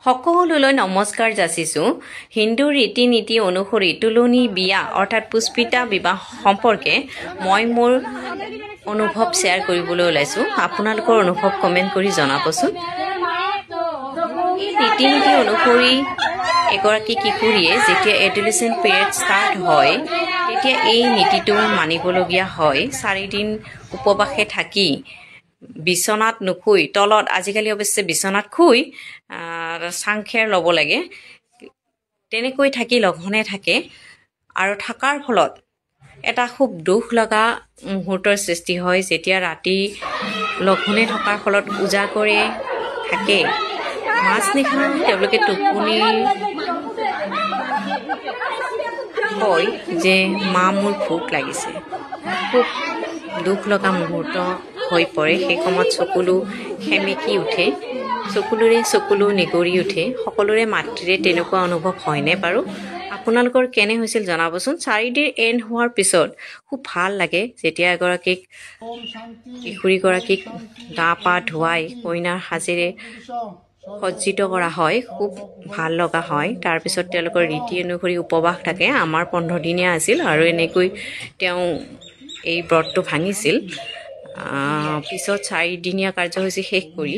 সকলোলৈ নমস্কাৰ যাচিছোঁ। হিন্দু ৰীতি নীতি অনুসৰি তুলনী বিয়া অৰ্থাৎ পুষ্পিতা বিবাহ সম্পৰ্কে মই মোৰ অনুভৱ শ্বেয়াৰ কৰিবলৈ ওলাইছোঁ। আপোনালোকৰ অনুভৱ কমেণ্ট কৰি জনাবচোন। ৰীতি নীতি অনুসৰি এগৰাকী কিশোৰীয়ে যেতিয়া এডুলেচেণ্ট পিৰিয়ড ষ্টাৰ্ট হয় তেতিয়া এই নীতিটো মানিবলগীয়া হয়। 4 দিন উপবাসে থাকি বিচনাত নুশুই তলত, আজিকালি অৱশ্যে বিচনাত শুই চাংখেৰ ল'ব লাগে, তেনেকৈ থাকি লঘনে থাকে আৰু থকাৰ ফলত এটা খুব দুখ লগা মুহূৰ্তৰ সৃষ্টি হয়। যেতিয়া ৰাতি লঘনে থকাৰ ফলত উজাগৰে থাকে, মাজনিশা তেওঁলোকে টোপনি কয় যে মা মোৰ ভোক লাগিছে। খুব দুখ লগা মুহূৰ্ত হৈ পৰে। সেই সময়ত চকুলো সেমেকি উঠে, চকুলো নিগৰি উঠে। সকলোৰে মাতৃৰে তেনেকুৱা অনুভৱ হয়নে বাৰু? আপোনালোকৰ কেনে হৈছিল জনাবচোন। 4 দিন এণ্ড হোৱাৰ পিছত খুব ভাল লাগে যেতিয়া কিশোৰীগৰাকীক গা পা ধুৱাই কইনাৰ সাজেৰে সজ্জিত কৰা হয়, খুব ভাল লগা হয়। তাৰপিছত তেওঁলোকৰ ৰীতি অনুসৰি উপবাস থাকে। আমাৰ 15 দিনীয়া আছিল আৰু এনেকৈ তেওঁ এই ব্ৰতটো ভাঙিছিল। পিছত 4 দিনীয়া কাৰ্যসূচী শেষ কৰি